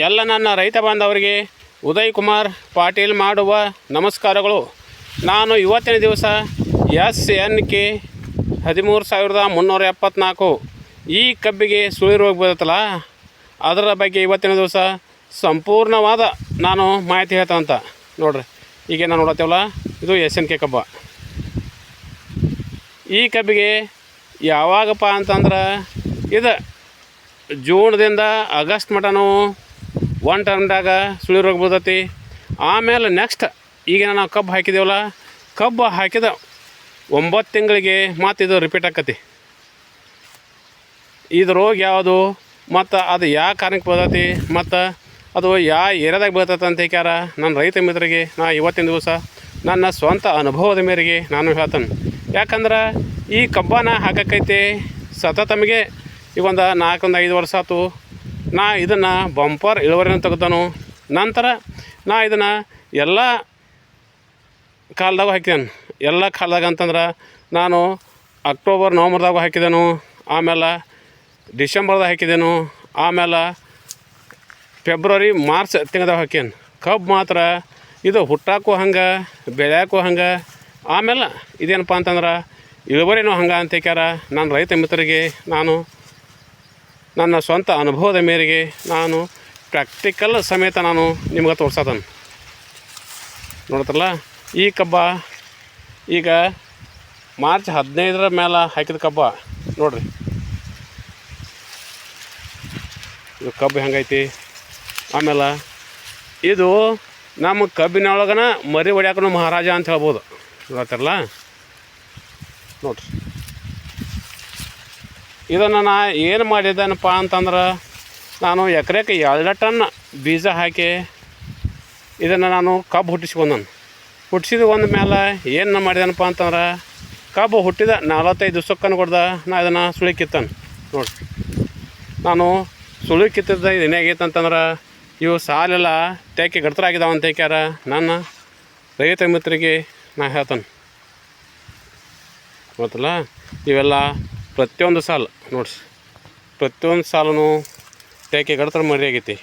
ಎಲ್ಲ ನನ್ನ ರೈತ ಬಾಂಧವರಿಗೆ ಉದಯ್ ಕುಮಾರ್ ಪಾಟೀಲ್ ಮಾಡುವ ನಮಸ್ಕಾರಗಳು. ನಾನು ಇವತ್ತಿನ ದಿವಸ SNK 13,374 ಈ ಕಬ್ಬಿಗೆ ಸುಳಿ ರೋಗ ಬರುತ್ತಲ್ಲ, ಅದರ ಬಗ್ಗೆ ಇವತ್ತಿನ ದಿವಸ ಸಂಪೂರ್ಣವಾದ ನಾನು ಮಾಹಿತಿ ಹೇಳ್ತಂತ ನೋಡ್ರಿ. ಈಗ ನಾನು ನೋಡತ್ತೇವಲ್ಲ, ಇದು SNK ಕಬ್ಬ. ಈ ಕಬ್ಬಿಗೆ ಯಾವಾಗಪ್ಪ ಅಂತಂದ್ರೆ ಇದು ಜೂನ್ದಿಂದ ಆಗಸ್ಟ್ ಮಟನೂ ಒನ್ ಟರ್ಮ್ದಾಗ ಸುಳಿ ರೋಗ ಬರ್ತೈತಿ. ಆಮೇಲೆ ನೆಕ್ಸ್ಟ್ ಈಗ ನಾವು ಕಬ್ಬು ಹಾಕಿದೇವಲ್ಲ, ಕಬ್ಬು ಹಾಕಿದ 9 ತಿಂಗಳಿಗೆ ಮತ್ತು ಇದು ರಿಪೀಟ್ ಆಕತಿ. ಇದು ರೋಗ ಯಾವುದು ಮತ್ತು ಅದು ಯಾವ ಕಾರಣಕ್ಕೆ ಬರ್ತೈತಿ ಮತ್ತು ಅದು ಯಾವ ಏರಿಯಾದಾಗ ಬರ್ತೈತೆ ಅಂತ ಹೇಳ್ಯಾರ ನನ್ನ ರೈತ ಮಿತ್ರರಿಗೆ ನಾ ಇವತ್ತಿನ ದಿವಸ ನನ್ನ ಸ್ವಂತ ಅನುಭವದ ಮೇರೆಗೆ ನಾನು ಹೇಳ್ತೇನೆ. ಯಾಕಂದ್ರೆ ಈ ಕಬ್ಬನ ಹಾಕಕ್ಕೈತಿ ಸತತಮಿಗೆ ಈಗ ಒಂದು 4-5 ವರ್ಷ ಆಯ್ತು. ನಾ ಇದನ್ನು ಬಂಪರ್ ಇಳುವರಿನ ತೆಗೆದನು. ನಂತರ ನಾ ಇದನ್ನು ಎಲ್ಲ ಕಾಲದಾಗ ಹಾಕಿದ್ದೇನೆ. ಎಲ್ಲ ಕಾಲದಾಗ ಅಂತಂದ್ರೆ ನಾನು ಅಕ್ಟೋಬರ್ ನವಂಬರ್ದಾಗ ಹಾಕಿದೆನು, ಆಮೇಲೆ ಡಿಸೆಂಬರ್ದಾಗ ಹಾಕಿದೆನು, ಆಮೇಲೆ ಫೆಬ್ರವರಿ ಮಾರ್ಚ್ ತಿಂಗಳದಾಗ ಹಾಕ್ಯಾನ. ಕಬ್ಬು ಮಾತ್ರ ಇದು ಹುಟ್ಟಾಕೂ ಹಂಗೆ, ಬೆಳೆಯೋಕ್ಕೂ ಹಂಗೆ, ಆಮೇಲೆ ಇದೇನಪ್ಪ ಅಂತಂದ್ರೆ ಇಳುವರಿನೂ ಹಂಗೆ ಅಂತ ಹೇಳ್ಯಾರ ನನ್ನ ರೈತ ಮಿತ್ರರಿಗೆ ನಾನು ನನ್ನ ಸ್ವಂತ ಅನುಭವದ ಮೇರೆಗೆ ನಾನು ಪ್ರಾಕ್ಟಿಕಲ್ ಸಮೇತ ನಾನು ನಿಮ್ಗೆ ತೋರ್ಸೋದನ್ನು ನೋಡ್ತಲ್ಲ. ಈ ಕಬ್ಬ ಈಗ ಮಾರ್ಚ್ 15ರ ಮೇಲೆ ಹಾಕಿದ ಕಬ್ಬ ನೋಡ್ರಿ. ಇದು ಕಬ್ಬು ಹೆಂಗೈತಿ. ಆಮೇಲೆ ಇದು ನಮ್ಮ ಕಬ್ಬಿನೊಳಗನ ಮರಿ ಹೊಡ್ಯಾಕನು ಮಹಾರಾಜ ಅಂತ ಹೇಳ್ಬೋದು. ನೋಡ್ತಾರಲ್ಲ ನೋಡ್ರಿ. ಇದನ್ನು ನಾ ಏನು ಮಾಡಿದ್ದೇನಪ್ಪ ಅಂತಂದ್ರೆ ನಾನು ಎಕರೆಗೆ 2 ಟನ್ ಬೀಜ ಹಾಕಿ ಇದನ್ನು ನಾನು ಕಬ್ಬು ಹುಟ್ಟಿಸ್ಕೊಂಡನು. ಹುಟ್ಟಿಸಿದ ಒಂದು ಮೇಲೆ ಏನು ಮಾಡಿದೇನಪ್ಪ ಅಂತಂದ್ರೆ ಕಬ್ಬು ಹುಟ್ಟಿದ 45 ದಿವ್ಸಕ್ಕನ್ನು ಕೊಡ್ದ ನಾ ಇದನ್ನು ಸುಳಿ ಕಿತ್ತನು ನೋಡ್ರಿ. ನಾನು ಸುಳಿ ಕಿತ್ತಿದ್ದ ಇದು ಏನಾಗೈತೆ ಅಂತಂದ್ರೆ ಇವು ಸಾಲೆಲ್ಲ ತೇಕೆ ಗಡ್ತರಾಗಿದ್ದಾವೆ ಅಂತ ಹೇಳ್ಯಾರ ನನ್ನ ರೈತ ಮಿತ್ರರಿಗೆ ನಾ ಹೇಳ್ತಾನೆ. ಗೊತ್ತಲ್ಲ, ಇವೆಲ್ಲ ಪ್ರತಿಯೊಂದು ಸಾಲು ನೋಡ್ರಿ, ಪ್ರತಿಯೊಂದು ಸಾಲೂ ತೇಕೆ ಗಡ್ತರ ಮರಿ ಆಗೈತಿ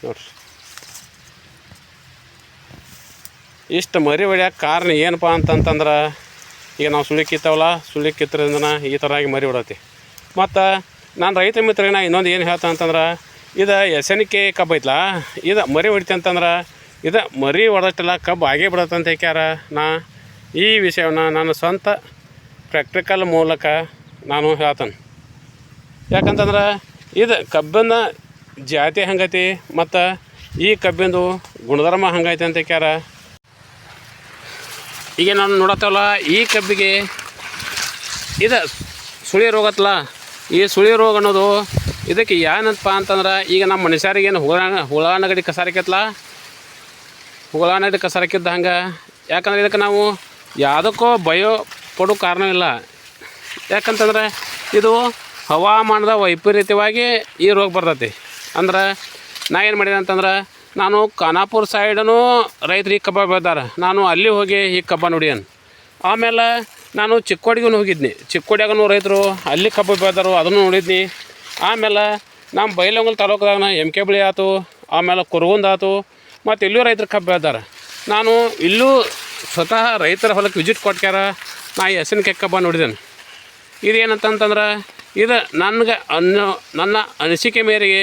ನೋಡ್ರಿ. ಇಷ್ಟು ಮರಿ ಹೊಡ್ಯಾಕೆ ಕಾರಣ ಏನಪ್ಪ ಅಂತಂತಂದ್ರೆ ಈಗ ನಾವು ಸುಳಿ ಕಿತ್ತವಲ್ಲ, ಸುಳಿ ಕಿತ್ತರಿಂದ ಈ ಥರ ಆಗಿ ಮರಿ ಹೊಡತಿ. ಮತ್ತು ನಾನು ರೈತ ಮಿತ್ರನ ಇನ್ನೊಂದು ಏನು ಹೇಳ್ತಾನೆ ಅಂತಂದ್ರೆ ಇದು SNK ಕಬ್ಬು ಐತಲ್ಲ, ಇದು ಮರಿ ಹೊಡಿತಿ ಅಂತಂದ್ರೆ ಇದು ಮರಿ ಹೊಡೋಷ್ಟೆಲ್ಲ ಕಬ್ಬು ಆಗೇ ಬಿಡತ್ತೆ ಅಂತ ಹೇಳ್ಯಾರ. ನಾ ಈ ವಿಷಯವನ್ನು ನಾನು ಸ್ವಂತ ಪ್ರಾಕ್ಟಿಕಲ್ ಮೂಲಕ ನಾನು ಹೇಳ್ತೇನೆ. ಯಾಕಂತಂದ್ರೆ ಇದು ಕಬ್ಬಿನ ಜಾತಿ ಹಂಗೈತಿ ಮತ್ತು ಈ ಕಬ್ಬಿಂದು ಗುಣಧರ್ಮ ಹಂಗೈತಿ ಅಂತ ಹೇಳ್ಯಾರ. ಈಗ ನಾನು ನೋಡತ್ತವಲ್ಲ, ಈ ಕಬ್ಬಿಗೆ ಇದು ಸುಳಿ ರೋಗ ಐತಲ್ಲ, ಈ ಸುಳಿ ರೋಗ ಅನ್ನೋದು ಇದಕ್ಕೆ ಏನಪ್ಪ ಅಂತಂದ್ರೆ ಈಗ ನಮ್ಮ ಮನುಷ್ಯರಿಗೇನು ಹುಳಾನಗಡಿ ಕಸಾರಿಕೈತಲ್ಲ, ಹುಳಾನಗಡಿ ಕಸಾರಿಕಿದ್ದ ಹಂಗೆ. ಯಾಕಂದ್ರೆ ಇದಕ್ಕೆ ನಾವು ಯಾವುದಕ್ಕೂ ಭಯ ಪಡೋ ಕಾರಣ ಇಲ್ಲ. ಯಾಕಂತಂದ್ರೆ ಇದು ಹವಾಮಾನದ ವೈಪರೀತ್ಯವಾಗಿ ಈ ರೋಗ ಬರ್ತೈತಿ. ಅಂದ್ರೆ ನಾ ಏನು ಮಾಡಿದೆ ಅಂತಂದ್ರೆ ನಾನು ಖಾನಾಪುರ ಸೈಡೂ ರೈತರು ಈ ಕಬ್ಬ ಬೆಳೆದಾರೆ. ನಾನು ಅಲ್ಲಿ ಹೋಗಿ ಈ ಕಬ್ಬ ನೋಡಿಯನ್. ಆಮೇಲೆ ನಾನು ಚಿಕ್ಕೋಡಿಗೂ ಹೋಗಿದ್ನಿ, ಚಿಕ್ಕೋಡಿಯಾಗೂ ರೈತರು ಅಲ್ಲಿ ಕಬ್ಬು ಬೆಳೆದಾರು, ಅದನ್ನು ನೋಡಿದ್ನಿ. ಆಮೇಲೆ ನಮ್ಮ ಬೈಲಹೊಂಗಲ ತಾಲೂಕದಾಗ MK ಬಳಿ ಆಯ್ತು, ಆಮೇಲೆ ಕುರುಗುಂದ ಆಯ್ತು, ಮತ್ತು ಇಲ್ಲೂ ರೈತರು ಕಬ್ಬು ಬೆಳೆದಾರೆ. ನಾನು ಇಲ್ಲೂ ಸ್ವತಃ ರೈತರ ಹೊಲಕ್ಕೆ ವಿಸಿಟ್ ಕೊಟ್ಟ್ಯಾರ. ನಾ SNK ಕಬ್ಬ ನೋಡಿದ್ದೇನೆ. ಇದೇನಂತಂದ್ರೆ ಇದು ನನಗೆ ನನ್ನ ಅನಿಸಿಕೆ ಮೇರೆಗೆ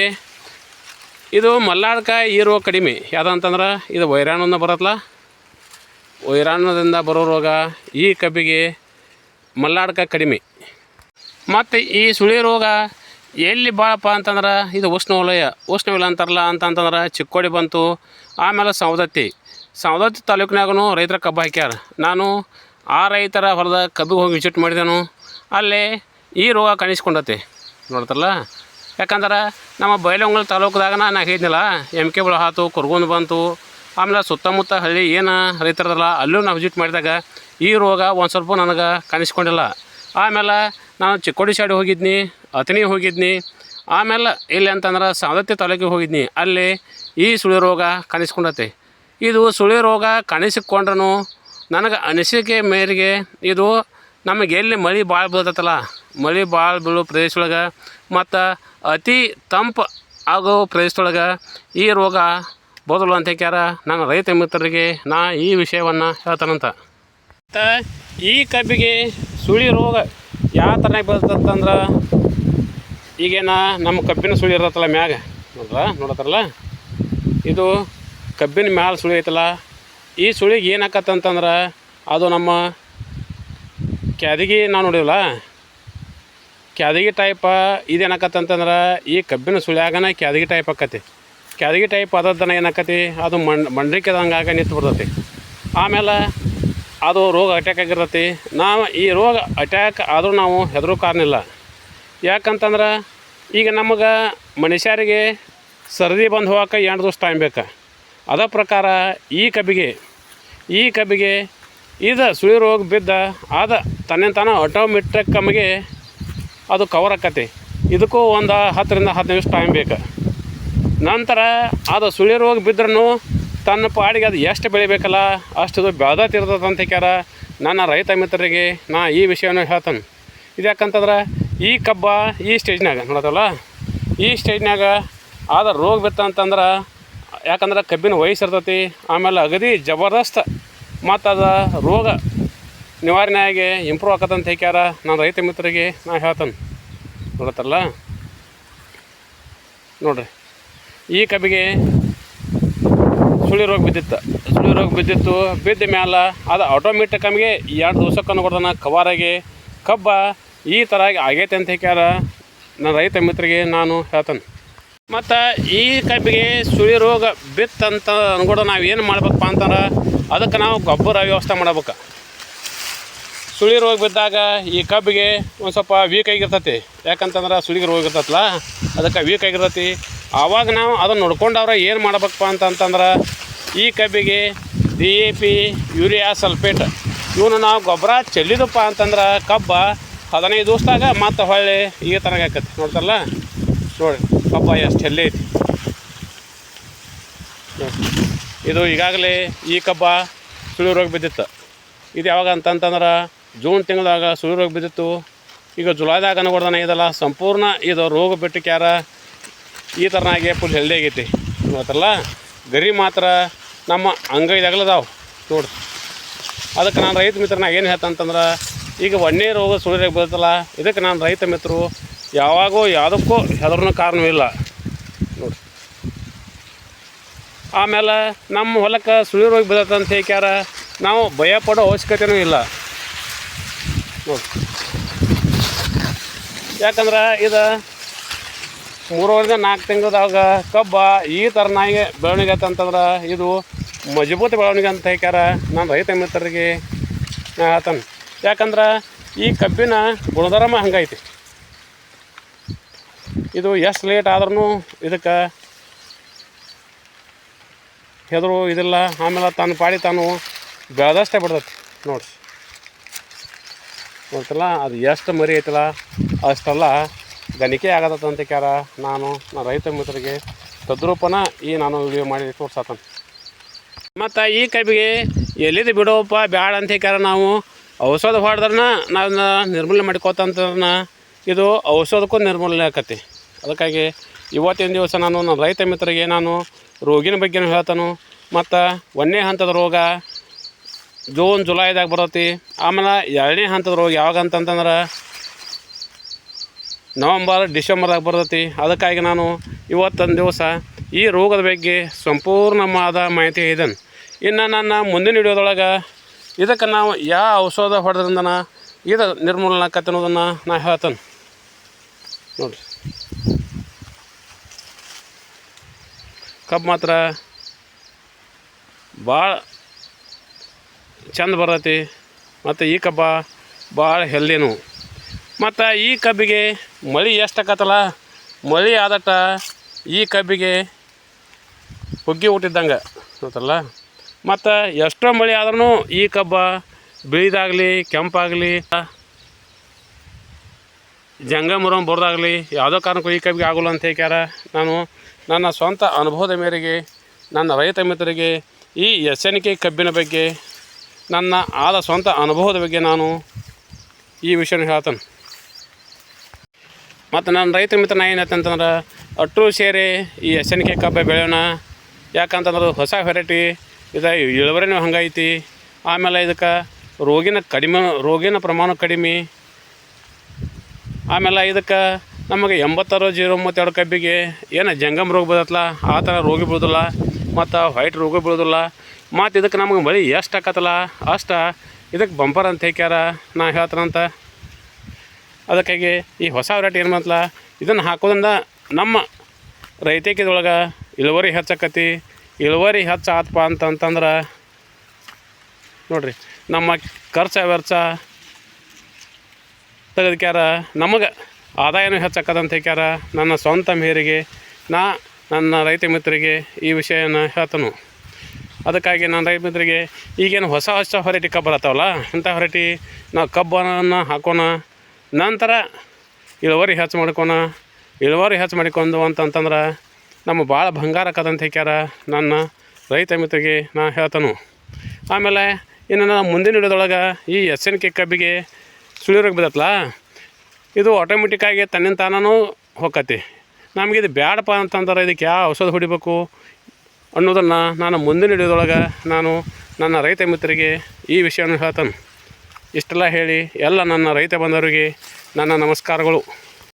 ಇದು ಮಲ್ನಾಡ್ಕ ಈ ರೋಗ ಕಡಿಮೆ. ಯಾವುದಂತಂದ್ರೆ ಇದು ವೈರಾಣುವಿಂದ ಬರತ್ತಲ್ಲ, ವೈರಾಣುದಿಂದ ಬರೋ ರೋಗ ಈ ಕಬ್ಬಿಗೆ ಮಲ್ನಾಡ್ಕ ಕಡಿಮೆ. ಮತ್ತು ಈ ಸುಳಿ ರೋಗ ಎಲ್ಲಿ ಭಾಳಪ್ಪ ಅಂತಂದ್ರೆ ಇದು ಉಷ್ಣವಲಯ ಅಂತಾರಲ್ಲ ಅಂತಂತಂದ್ರೆ ಚಿಕ್ಕೋಡಿ ಬಂತು, ಆಮೇಲೆ ಸವದತ್ತಿ ತಾಲೂಕಿನಾಗೂ ರೈತರ ಕಬ್ಬು ಹಾಕ್ಯಾರ. ನಾನು ಆ ರೈತರ ಹೊಲದ ಕಬ್ಬಿಗೆ ಹೋಗಿ ವಿಸಿಟ್ ಮಾಡಿದೆನು. ಅಲ್ಲಿ ಈ ರೋಗ ಕಾಣಿಸ್ಕೊಂಡತಿ ನೋಡ್ತಾರಲ್ಲ. ಯಾಕಂದ್ರೆ ನಮ್ಮ ಬೈಲಹೊಂಗಲ ತಾಲೂಕದಾಗ ನಾನು ಹೇಳಿದ್ನಲ್ಲ, MK ಬಳಿ ಆಯ್ತು, ಕುರುಗುಂದ ಬಂತು, ಆಮೇಲೆ ಸುತ್ತಮುತ್ತ ಹಳ್ಳಿ ಏನು ರೈತರದಲ್ಲ ಅಲ್ಲೂ ನಾವು ವಿಸಿಟ್ ಮಾಡಿದಾಗ ಈ ರೋಗ ಒಂದು ಸ್ವಲ್ಪ ನನಗೆ ಕಾಣಿಸ್ಕೊಂಡಿಲ್ಲ. ಆಮೇಲೆ ನಾನು ಚಿಕ್ಕೋಡಿ ಸೈಡ್ ಹೋಗಿದ್ನಿ, ಅಥಣಿ ಹೋಗಿದ್ನಿ, ಆಮೇಲೆ ಇಲ್ಲಿ ಅಂತಂದ್ರೆ ಸವದತ್ತಿ ತಾಲೂಕಿಗೆ ಹೋಗಿದ್ನಿ. ಅಲ್ಲಿ ಈ ಸುಳಿ ರೋಗ ಕಾಣಿಸ್ಕೊಂಡತಿ. ಇದು ಸುಳಿ ರೋಗ ಕಾಣಿಸಿಕೊಂಡ್ರೂ ನನಗೆ ಅನಿಸಿಕೆ ಮೇರೆಗೆ ಇದು ನಮಗೆ ಎಲ್ಲಿ ಮಳೆ ಭಾಳ ಬೀಳ್ತೈತಲ್ಲ, ಮಳೆ ಭಾಳ ಬೀಳೋ ಪ್ರದೇಶ ಒಳಗೆ ಮತ್ತು ಅತಿ ತಂಪು ಆಗೋ ಪ್ರದೇಶದೊಳಗೆ ಈ ರೋಗ ಬದಲು ಅಂತ ಹೇಳ್ಯಾರ. ನನ್ನ ರೈತ ಮಿತ್ರರಿಗೆ ನಾ ಈ ವಿಷಯವನ್ನು ಹೇಳ್ತಾನಂತ. ಮತ್ತು ಈ ಕಬ್ಬಿಗೆ ಸುಳಿ ರೋಗ ಯಾವ ಥರ ಬರ್ತಂತಂದ್ರೆ, ಈಗೇನ ನಮ್ಮ ಕಬ್ಬಿನ ಸುಳಿ ಇರತ್ತಲ್ಲ ಮ್ಯಾಗ ನೋಡತ್ತಾರಲ್ಲ, ಇದು ಕಬ್ಬಿನ ಮ್ಯಾಲ ಸುಳಿ ಐತಲ್ಲ, ಈ ಸುಳಿಗೆ ಏನಾಕತ್ತಂತಂದ್ರೆ ಅದು ನಮ್ಮ ಕ್ಯಾದಿಗೆ ನಾವು ನೋಡಿವಲ್ಲ, ಕ್ಯಾದಿಗೆ ಟೈಪ ಇದೇನಾಕತ್ತಂತಂದ್ರೆ ಈ ಕಬ್ಬಿನ ಸುಳಿಯಾಗನ ಕ್ಯಾದಿಗೆ ಟೈಪ್ ಆಕತಿ. ಕ್ಯಾದಿಗೆ ಟೈಪ್ ಆದದ್ದನ ಏನಾಕತಿ, ಅದು ಮಂಡ್ರಿಕೆದಂಗಾಗ ನಿಂತು ಬರ್ತೈತಿ. ಆಮೇಲೆ ಅದು ರೋಗ ಅಟ್ಯಾಕ್ ಆಗಿರ್ತೈತಿ. ನಾವು ಈ ರೋಗ ಅಟ್ಯಾಕ್ ಆದರೂ ನಾವು ಹೆದರೋ ಕಾರಣ ಇಲ್ಲ. ಯಾಕಂತಂದ್ರೆ ಈಗ ನಮಗೆ ಮನುಷ್ಯರಿಗೆ ಸರ್ದಿ ಬಂದು ಹೋಗೋಕೆ 2 ದಿವಸ ಟೈಮ್ ಬೇಕು. ಅದ ಪ್ರಕಾರ ಈ ಕಬ್ಬಿಗೆ ಇದು ಸುಳಿ ರೋಗ ಬಿದ್ದ ಆದ ತನ್ನಿಂತಾನ ಆಟೋಮೆಟಿಕ್ ನಮಗೆ ಅದು ಕವರ್ ಆಕತಿ. ಇದಕ್ಕೂ ಒಂದು 10 ರಿಂದ 15 ನಿಮಿಷ ಟೈಮ್ ಬೇಕು. ನಂತರ ಅದು ಸುಳಿ ರೋಗ ಬಿದ್ರೂ ತನ್ನ ಪಾಡಿಗೆ ಅದು ಎಷ್ಟು ಬೆಳಿಬೇಕಲ್ಲ ಅಷ್ಟು ಬೆಳೆದತ್ತಿರ್ತದೆ ಅಂತ ಹೇಳ್ಯಾರ. ನನ್ನ ರೈತ ಮಿತ್ರರಿಗೆ ನಾ ಈ ವಿಷಯವನ್ನು ಹೇಳ್ತಾನೆ. ಇದು ಯಾಕಂತಂದ್ರೆ ಈ ಕಬ್ಬ ಈ ಸ್ಟೇಜ್ನಾಗ ನೋಡತ್ತಲ್ಲ, ಈ ಸ್ಟೇಜ್ನಾಗ ಆದ ರೋಗ ಬಿತ್ತಂತಂದ್ರೆ, ಯಾಕಂದ್ರೆ ಕಬ್ಬಿನ ವಯಸ್ಸು ಇರ್ತೈತಿ, ಆಮೇಲೆ ಅಗದಿ ಜಬರ್ದಸ್ತ್ ಮತ್ತು ಅದು ರೋಗ ನಿವಾರಣೆಯಾಗಿ ಇಂಪ್ರೂವ್ ಆಕತ್ತಂತ ಹೇಳ್ಯಾರ. ನಾನು ರೈತ ಮಿತ್ರರಿಗೆ ನಾ ಹೇಳ್ತಾನೆ. ನೋಡತ್ತಲ್ಲ ನೋಡ್ರಿ, ಈ ಕಬ್ಬಿಗೆ ಸುಳಿ ರೋಗ ಬಿದ್ದಿತ್ತು. ಬಿದ್ದ ಮ್ಯಾಲೆ ಅದು ಆಟೋಮೆಟಿಕ್ ನಮಗೆ 2 ದಿವಸಕ್ಕೆ ಅನ್ಕೊಡ್ತಾನೆ ಕವರಾಗಿ ಕಬ್ಬ ಈ ಥರ ಆಗೈತೆ ಅಂತ ಹೇಳ್ಯಾರ. ನನ್ನ ರೈತ ಮಿತ್ರರಿಗೆ ನಾನು ಹೇಳ್ತಾನೆ. ಮತ್ತು ಈ ಕಬ್ಬಿಗೆ ಸುಳಿ ರೋಗ ಬಿತ್ತಂತ ಅನ್ಕೊಡ ನಾವು ಏನು ಮಾಡ್ಬೇಕಪ್ಪ ಅಂತಂದ್ರೆ, ಅದಕ್ಕೆ ನಾವು ಗೊಬ್ಬರ ವ್ಯವಸ್ಥೆ ಮಾಡ್ಬೇಕು. ಸುಳಿ ರೋಗ ಬಿದ್ದಾಗ ಈ ಕಬ್ಬಿಗೆ ಒಂದು ಸ್ವಲ್ಪ ವೀಕ್ ಆಗಿರ್ತೈತಿ. ಯಾಕಂತಂದ್ರೆ ಸುಳಿಗೆ ರೋಗ ಇರ್ತೈತಲ್ಲ, ಅದಕ್ಕೆ ವೀಕ್ ಆಗಿರ್ತೈತಿ. ಆವಾಗ ನಾವು ಅದನ್ನು ನೋಡ್ಕೊಂಡವ್ರೆ ಏನು ಮಾಡ್ಬೇಕಪ್ಪ ಅಂತಂದ್ರೆ, ಈ ಕಬ್ಬಿಗೆ DAP, ಯೂರಿಯಾ, ಸಲ್ಫೇಟ್ ಇವನು ನಾವು ಗೊಬ್ಬರ ಚೆಲ್ಲಿದಪ್ಪ ಅಂತಂದ್ರೆ ಕಬ್ಬ 15 ದಿವಸದಾಗ ಮತ್ತು ಹೊಳ್ಳಿ ಈ ಥರ ಆಕತಿ. ನೋಡ್ತಾರಲ್ಲ ನೋಡಿ, ಕಬ್ಬ ಎಷ್ಟು ಚೆಲ್ಲಿ ಐತಿ ನೋಡಿ. ಇದು ಈಗಾಗಲೇ ಈ ಕಬ್ಬ ಸುಳಿ ರೋಗ ಬಿದ್ದಿತ್ತು. ಇದು ಯಾವಾಗ ಅಂತಂತಂದ್ರೆ ಜೂನ್ ತಿಂಗಳದಾಗ ಸುಳಿ ರೋಗ ಬಿದ್ದಿತ್ತು. ಈಗ ಜುಲೈದಾಗ ಅನ್ಕೊಡ್ದಾನೆ ಇದಲ್ಲ ಸಂಪೂರ್ಣ ಇದು ರೋಗ ಬಿಟ್ಟಕ್ಯಾರ ಈ ಥರನಾಗೆ ಫುಲ್ ಹೆಲ್ದಿ ಆಗೈತಿ. ಗೊತ್ತಲ್ಲ, ಗರಿ ಮಾತ್ರ ನಮ್ಮ ಅಂಗೈದಾಗಲದಾವು ನೋಡಿ. ಅದಕ್ಕೆ ನಾನು ರೈತ ಮಿತ್ರನಾಗ ಏನು ಹೇಳ್ತಂತಂದ್ರೆ, ಈಗ ಒಣ್ಣೆ ರೋಗ ಸುಳಿ ರೋಗ ಬರ್ತಲ್ಲ, ಇದಕ್ಕೆ ನಾನು ರೈತ ಮಿತ್ರರು ಯಾವಾಗೂ ಯಾವುದಕ್ಕೂ ಹೆದರ್ನೂ ಕಾರಣವಿಲ್ಲ ನೋಡಿ. ಆಮೇಲೆ ನಮ್ಮ ಹೊಲಕ್ಕೆ ಸುಳಿ ರೋಗ ಬಿದ್ದತ್ತಂತ ಹೇಳ್ಯಾರ, ನಾವು ಭಯ ಪಡೋ ಅವಶ್ಯಕತೆಯೂ ಇಲ್ಲ ನೋಡಿ. ಯಾಕಂದ್ರೆ ಇದು 3 ರಿಂದ 4 ತಿಂಗಳದಾಗ ಕಬ್ಬ ಈ ಥರನಾಗಿ ಬೆಳವಣಿಗೆ ಅಂತಂದ್ರೆ ಇದು ಮಜಬೂತ ಬೆಳವಣಿಗೆ ಅಂತ ಹೇಳ್ಯಾರ. ನಾನು ರೈತ ಮಿತ್ರರಿಗೆ ಹೇಳ್ತಾನೆ. ಯಾಕಂದ್ರೆ ಈ ಕಬ್ಬಿನ ಗುಣಧರ್ಮ ಹಂಗೈತಿ. ಇದು ಎಷ್ಟು ಲೇಟ್ ಆದ್ರೂ ಇದಕ್ಕೆ ಹೆದರು ಇದಿಲ್ಲ. ಆಮೇಲೆ ತನ್ನ ಪಾಡಿ ತಾನು ಬೆಳೆದಷ್ಟೇ ಬಿಡ್ತೈತಿ ನೋಡ್ರಿ. ನೋಡ್ತಲ್ಲ, ಅದು ಎಷ್ಟು ಮರಿ ಐತಲ್ಲ ಅಷ್ಟೆಲ್ಲ ಗಣಿಕೆ ಆಗತ್ತ ಅಂತ ಕ್ಯಾರ. ನಾನು ರೈತ ಮಿತ್ರರಿಗೆ ತದ್ರೂಪನ ನಾನು ವಿಡಿಯೋ ಮಾಡಿ ತೋರ್ಸತ್ತಾನೆ. ಮತ್ತು ಈ ಕಬ್ಬಿಗೆ ಎಲ್ಲಿದ್ದು ಬಿಡೋಪ್ಪ ಬ್ಯಾಡ ಅಂತ ಹೇಳ್ಯಾರ. ನಾವು ಔಷಧ ಹೊಡೆದ್ರನ್ನ ನಾವು ನಿರ್ಮೂಲನೆ ಮಾಡ್ಕೋತಂದ್ರೆ ಇದು ಔಷಧಕ್ಕೂ ನಿರ್ಮೂಲನೆ ಆಕತಿ. ಅದಕ್ಕಾಗಿ ಇವತ್ತಿನ ದಿವಸ ನಾನು ನನ್ನ ರೈತ ಮಿತ್ರರಿಗೆ ನಾನು ರೋಗಿನ ಬಗ್ಗೆನೂ ಹೇಳ್ತಾನು. ಮತ್ತು 1ನೇ ಹಂತದ ರೋಗ ಜೂನ್ ಜುಲೈದಾಗ ಬರ್ತೈತಿ. ಆಮೇಲೆ 2ನೇ ಹಂತದ ರೋಗ ಯಾವಾಗ ಅಂತಂತಂದ್ರೆ ನವಂಬರ್ ಡಿಸೆಂಬರ್ದಾಗ ಬರ್ತೈತಿ. ಅದಕ್ಕಾಗಿ ನಾನು ಇವತ್ತೊಂದು ದಿವಸ ಈ ರೋಗದ ಬಗ್ಗೆ ಸಂಪೂರ್ಣವಾದ ಮಾಹಿತಿ ಇದ್ದೇನೆ. ಇನ್ನು ನನ್ನ ಮುಂದಿನ ವಿಡಿಯೋದೊಳಗೆ ಇದಕ್ಕೆ ನಾವು ಯಾವ ಔಷಧ ಹೊಡೆದ್ರಿಂದ ಇದು ನಿರ್ಮೂಲನೆ ಆಕತ್ತೆ ಅನ್ನೋದನ್ನು ನಾನು ಹೇಳ್ತೇನೆ ನೋಡಿರಿ. ಕಬ್ಬು ಮಾತ್ರ ಭಾಳ ಚಂದ ಬರ್ತೈತಿ. ಮತ್ತು ಈ ಕಬ್ಬ ಭಾಳ ಹೆಲ್ದಿನೂ. ಮತ್ತು ಈ ಕಬ್ಬಿಗೆ ಮಳೆ ಎಷ್ಟು ಆಕತ್ತಲ್ಲ, ಮಳೆ ಆದಟ ಈ ಕಬ್ಬಿಗೆ ಹುಗ್ಗಿ ಹುಟ್ಟಿದ್ದಂಗೆ ಗೊತ್ತಲ್ಲ. ಮತ್ತು ಎಷ್ಟೋ ಮಳೆ ಆದ್ರೂ ಈ ಕಬ್ಬ ಬಿಳಿದಾಗಲಿ ಕೆಂಪಾಗಲಿ ಜಂಗಮುರಂ ಬರೋದಾಗಲಿ ಯಾವುದೋ ಕಾರಣಕ್ಕೂ ಈ ಕಬ್ಬಿಗೆ ಆಗೋಲ್ಲ ಅಂತ ಹೇಳ್ಯಾರ. ನಾನು ನನ್ನ ಸ್ವಂತ ಅನುಭವದ ಮೇರೆಗೆ ನನ್ನ ರೈತ ಮಿತ್ರರಿಗೆ ಈ SNK ಕಬ್ಬಿನ ಬಗ್ಗೆ ನನ್ನ ಆದ ಸ್ವಂತ ಅನುಭವದ ಬಗ್ಗೆ ನಾನು ಈ ವಿಷಯನ ಹೇಳ್ತಾನೆ. ಮತ್ತು ನನ್ನ ರೈತ ಮಿತ್ರ ಏನು ಹೇಳ್ತಂತಂದ್ರೆ, ಅಟ್ಟರು ಸೇರಿ ಈ SNK ಕಬ್ಬು ಬೆಳೆಯೋಣ. ಯಾಕಂತಂದ್ರೆ ಹೊಸ ವೆರೈಟಿ ಇದು, ಇಳುವರಿನೂ ಹಂಗೈತಿ. ಆಮೇಲೆ ಇದಕ್ಕೆ ರೋಗಿನ ಪ್ರಮಾಣ ಕಡಿಮೆ. ಆಮೇಲೆ ಇದಕ್ಕೆ ನಮಗೆ 86-032 ಕಬ್ಬಿಗೆ ಏನು ಜಂಗಮ್ ರೋಗ ಬೀಳತ್ತಲ್ಲ ಆ ಥರ ರೋಗ ಬೀಳೋದಿಲ್ಲ, ಮತ್ತು ವೈಟ್ ರೋಗ ಬೀಳೋದಿಲ್ಲ. ಮತ್ತು ಇದಕ್ಕೆ ನಮಗೆ ಮಳೆ ಎಷ್ಟು ಆಕತ್ತಲ್ಲ ಅಷ್ಟು ಇದಕ್ಕೆ ಬಂಪರ್ ಅಂತ ಹೇಳ್ಯಾರ, ನಾ ಹೇಳ್ತಾನಂತ. ಅದಕ್ಕಾಗಿ ಈ ಹೊಸ ವೆರೈಟಿ ಏನು ಬಂತಲ್ಲ ಇದನ್ನು ಹಾಕೋದ್ರಿಂದ ನಮ್ಮ ರೈತಕಿದೊಳಗೆ ಇಳುವರಿ ಹೆಚ್ಚಾಕತಿ. ಇಳುವರಿ ಹೆಚ್ಚಾತಪ್ಪ ಅಂತಂದ್ರೆ ನೋಡಿರಿ, ನಮ್ಮ ಖರ್ಚು ವೆಚ್ಚ ತೆಗೆದ್ಕ್ಯಾರ, ನಮಗೆ ಆದಾಯನೂ ಹೆಚ್ಚಾಕದಂತ ಹೇಳ್ಯಾರ. ನನ್ನ ಸ್ವಂತ ಮೇರೆಗೆ ನನ್ನ ರೈತ ಮಿತ್ರರಿಗೆ ಈ ವಿಷಯನ ಹೇಳ್ತಾನು. ಅದಕ್ಕಾಗಿ ನನ್ನ ರೈತ ಮಿತ್ರರಿಗೆ ಈಗೇನು ಹೊಸ ವೆರೈಟಿ ಕಬ್ಬು ಬರತ್ತಾವಲ್ಲ, ಇಂಥ ವೆರೈಟಿ ನಾವು ಕಬ್ಬನ್ನು ಹಾಕೋಣ, ನಂತರ ಇಳುವರಿ ಹೆಚ್ಚು ಮಾಡಿಕೊಂಡು ಅಂತಂತಂದ್ರೆ ನಮ್ಮ ಭಾಳ ಬಂಗಾರ ಆಕದಂತ ಹೇಳ್ಯಾರ ನನ್ನ ರೈತ ಮಿತ್ರರಿಗೆ ನಾ ಹೇಳ್ತಾನು. ಆಮೇಲೆ ಇನ್ನು ನಾನು ಮುಂದಿನ ವಿಡಿಯೋದೊಳಗೆ ಈ SNK ಕಬ್ಬಿಗೆ ಸುಳಿ ರೋಗ ಬಿದ್ದತ್ತಲ್ಲ, ಇದು ಆಟೋಮೆಟಿಕ್ಕಾಗಿ ತನ್ನಿಂದ ತಾನೂ ಹೋಗತಿ. ನಮಗಿದು ಬ್ಯಾಡಪ್ಪ ಅಂತಂದ್ರೆ ಇದಕ್ಕೆ ಯಾವ ಔಷಧ ಹೊಡಿಬೇಕು ಅನ್ನೋದನ್ನು ನಾನು ಮುಂದಿನ ವಿಡಿಯೋದೊಳಗೆ ನಾನು ನನ್ನ ರೈತ ಮಿತ್ರರಿಗೆ ಈ ವಿಷಯವನ್ನು ಹೇಳ್ತಾನೆ. ಇಷ್ಟೆಲ್ಲ ಹೇಳಿ ಎಲ್ಲ ನನ್ನ ರೈತ ಬಂಧುವರಿಗೆ ನನ್ನ ನಮಸ್ಕಾರಗಳು.